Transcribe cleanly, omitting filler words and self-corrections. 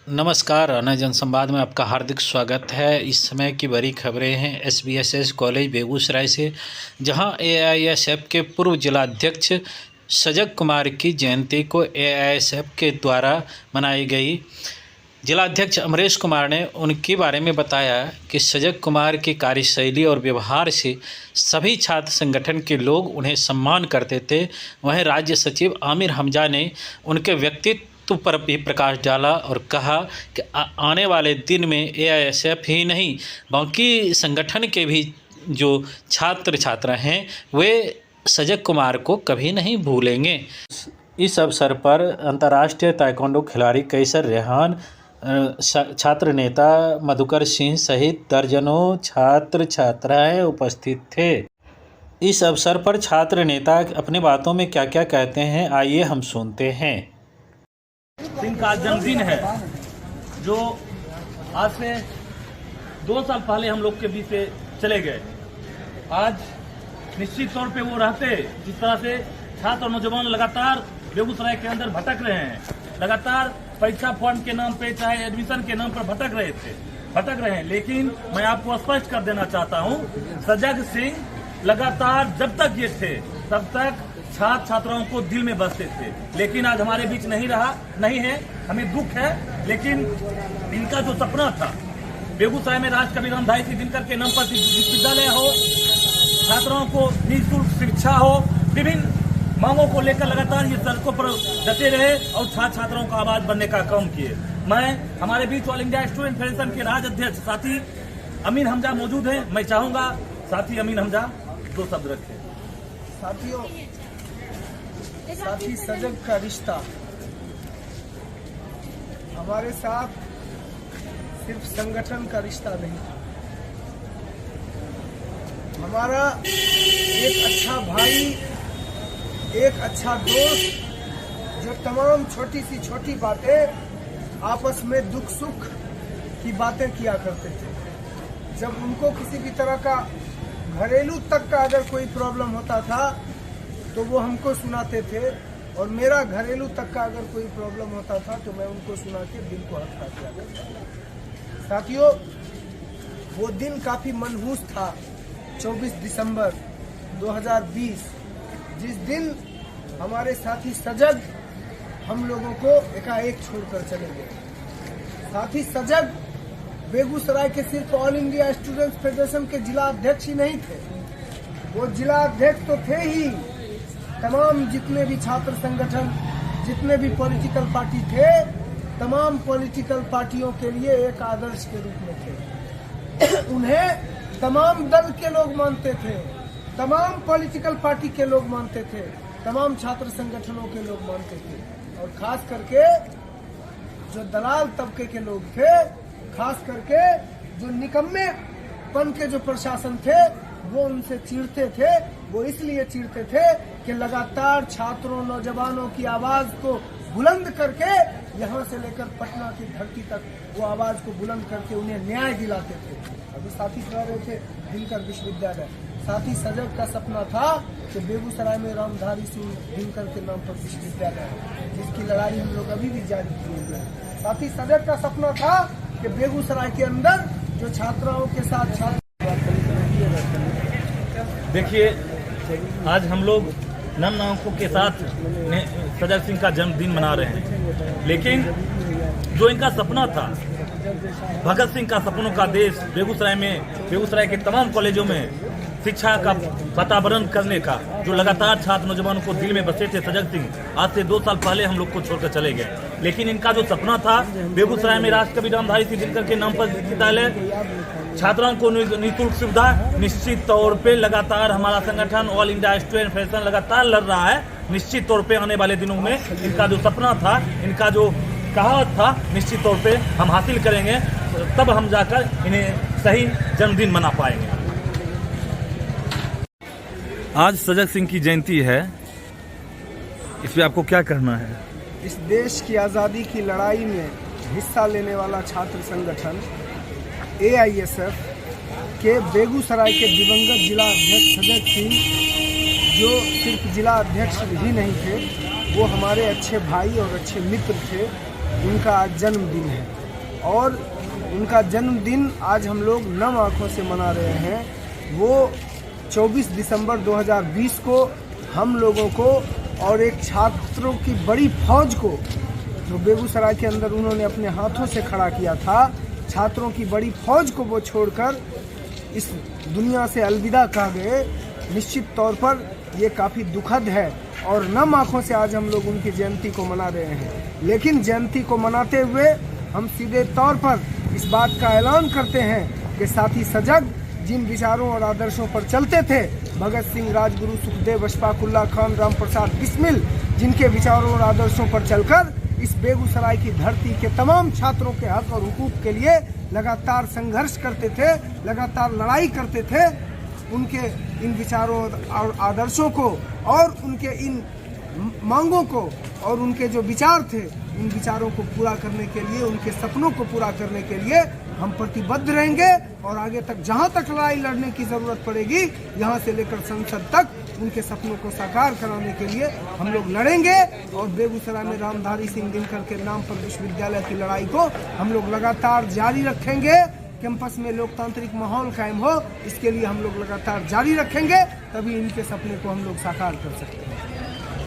नमस्कार, अनय जनसंवाद में आपका हार्दिक स्वागत है। इस समय की बड़ी खबरें हैं एसबीएसएस कॉलेज बेगूसराय से, जहां एआईएसएफ के पूर्व जिलाध्यक्ष सजग कुमार की जयंती को एआईएसएफ के द्वारा मनाई गई। जिलाध्यक्ष अमरेश कुमार ने उनके बारे में बताया कि सजग कुमार की कार्यशैली और व्यवहार से सभी छात्र संगठन के लोग उन्हें सम्मान करते थे। वहीं राज्य सचिव आमिर हमजा ने उनके व्यक्तित्व पर भी प्रकाश डाला और कहा कि आने वाले दिन में एआईएसएफ ही नहीं बाकी संगठन के भी जो छात्र छात्रा हैं वे सजग कुमार को कभी नहीं भूलेंगे। इस अवसर पर अंतर्राष्ट्रीय ताइक्वांडो खिलाड़ी कैसर रेहान, छात्र नेता मधुकर सिंह सहित दर्जनों छात्र छात्राएं उपस्थित थे। इस अवसर पर छात्र नेता अपनी बातों में क्या क्या कहते हैं, आइए हम सुनते हैं। इनका जन्मदिन है जो आज से 2 साल पहले हम लोग के बीच से चले गए। आज निश्चित तौर पे वो रहते जिस तरह से छात्र और नौजवान लगातार बेगूसराय के अंदर भटक रहे हैं, लगातार परीक्षा फंड के नाम पे चाहे एडमिशन के नाम पर भटक रहे हैं। लेकिन मैं आपको स्पष्ट कर देना चाहता हूँ, सजग सिंह लगातार जब तक ये थे तब तक छात्र छात्राओं को दिल में बसते थे। लेकिन आज हमारे बीच नहीं है, हमें दुख है। लेकिन इनका जो सपना था बेगूसराय में राजकवि रामधारी सिंह दिनकर के नाम पर विश्वविद्यालय हो, छात्राओं को निःशुल्क शिक्षा हो, विभिन्न मांगों को लेकर लगातार ये सड़कों पर डटे रहे और छात्र छात्राओं का आवाज बनने का काम किए। मैं हमारे बीच ऑल इंडिया स्टूडेंट फेडरेशन के राज्य अध्यक्ष साथी अमीन हमजा मौजूद हैं। मैं चाहूंगा साथी अमीन हमजा 2 शब्द रखें। साथी सजग का रिश्ता हमारे साथ सिर्फ संगठन का रिश्ता नहीं, हमारा एक अच्छा भाई, एक अच्छा दोस्त, जो तमाम छोटी सी छोटी बातें आपस में दुख सुख की बातें किया करते थे। जब उनको किसी भी तरह का घरेलू तक का अगर कोई प्रॉब्लम होता था तो वो हमको सुनाते थे, और मेरा घरेलू तक का अगर कोई प्रॉब्लम होता था तो मैं उनको सुना के दिल को हल्का किया करता था। साथियों, वो दिन काफी मनहूस था, 24 दिसंबर 2020, जिस दिन हमारे साथी सजग हम लोगों को एकाएक छोड़कर चले गए। साथी सजग बेगूसराय के सिर्फ ऑल इंडिया स्टूडेंट्स फेडरेशन के जिला अध्यक्ष ही नहीं थे, वो जिला अध्यक्ष तो थे ही, तमाम जितने भी छात्र संगठन, जितने भी पॉलिटिकल पार्टी थे, तमाम पॉलिटिकल पार्टियों के लिए एक आदर्श के रूप में थे। उन्हें तमाम दल के लोग मानते थे, तमाम पॉलिटिकल पार्टी के लोग मानते थे, तमाम छात्र संगठनों के लोग मानते थे, और खास करके जो दलाल तबके के लोग थे, खास करके जो निकम्मेपन के जो प्रशासन थे, वो उनसे चिढ़ते थे। वो इसलिए चिढ़ते थे कि लगातार छात्रों नौजवानों की आवाज को बुलंद करके यहाँ से लेकर पटना की धरती तक वो आवाज को बुलंद करके उन्हें न्याय दिलाते थे। अभी साथी कह रहे थे दिनकर विश्वविद्यालय, साथी सजग का सपना था कि बेगूसराय में रामधारी सिंह दिनकर के नाम पर विश्वविद्यालय है, जिसकी लड़ाई हम लोग अभी भी जारी किए हुए हैं। साथी सजग का सपना था कि बेगूसराय के अंदर जो छात्राओं के साथ देखिए, आज हम लोग नम नायकों के साथ सजग सिंह का जन्मदिन मना रहे हैं। लेकिन जो इनका सपना था, भगत सिंह का सपनों का देश, बेगूसराय के तमाम कॉलेजों में शिक्षा का वातावरण करने का, जो लगातार छात्र नौजवानों को दिल में बसे थे सजग सिंह, आज से 2 साल पहले हम लोग को छोड़कर चले गए। लेकिन इनका जो सपना था बेगूसराय में राजकवि रामधारी सिंह दिनकर के नाम पर विश्वविद्यालय, छात्रों को निःशुल्क सुविधा, निश्चित तौर पे लगातार हमारा संगठन ऑल इंडिया स्टूडेंट फेडरेशन लगातार लड़ रहा है। निश्चित तौर पे आने वाले दिनों में इनका जो सपना था, इनका जो कहावत था, निश्चित तौर पे हम हासिल करेंगे, तब हम जाकर इन्हें सही जन्मदिन मना पाएंगे। आज सजग सिंह की जयंती है, इस पे आपको क्या करना है? इस देश की आज़ादी की लड़ाई में हिस्सा लेने वाला छात्र संगठन एआईएसएफ के बेगूसराय के दिवंगत जिला अध्यक्ष सजग सिंह, जो सिर्फ जिला अध्यक्ष ही नहीं थे, वो हमारे अच्छे भाई और अच्छे मित्र थे। उनका आज जन्मदिन है। और उनका जन्मदिन आज हम लोग नम आँखों से मना रहे हैं। वो 24 दिसंबर 2020 को हम लोगों को और एक छात्रों की बड़ी फौज को, जो बेगूसराय के अंदर उन्होंने अपने हाथों से खड़ा किया था, छात्रों की बड़ी फौज को वो छोड़कर इस दुनिया से अलविदा कह गए। निश्चित तौर पर ये काफ़ी दुखद है और नम आँखों से आज हम लोग उनकी जयंती को मना रहे हैं। लेकिन जयंती को मनाते हुए हम सीधे तौर पर इस बात का ऐलान करते हैं कि साथी सजग जिन विचारों और आदर्शों पर चलते थे, भगत सिंह, राजगुरु, सुखदेव, अशफाकुल्ला खान, राम प्रसाद बिस्मिल, जिनके विचारों और आदर्शों पर चलकर इस बेगूसराय की धरती के तमाम छात्रों के हक और हुकूक के लिए लगातार संघर्ष करते थे, लगातार लड़ाई करते थे, उनके इन विचारों और आदर्शों को और उनके इन मांगों को और उनके जो विचार थे, उन विचारों को पूरा करने के लिए, उनके सपनों को पूरा करने के लिए हम प्रतिबद्ध रहेंगे और आगे तक जहां तक लड़ाई लड़ने की जरूरत पड़ेगी, यहां से लेकर संसद तक उनके सपनों को साकार कराने के लिए हम लोग लड़ेंगे। और बेगूसराय में रामधारी सिंह दिनकर के नाम पर विश्वविद्यालय की लड़ाई को हम लोग लगातार जारी रखेंगे। कैंपस में लोकतांत्रिक माहौल कायम हो, इसके लिए हम लोग लगातार जारी रखेंगे, तभी इनके सपने को हम लोग साकार कर सकते हैं।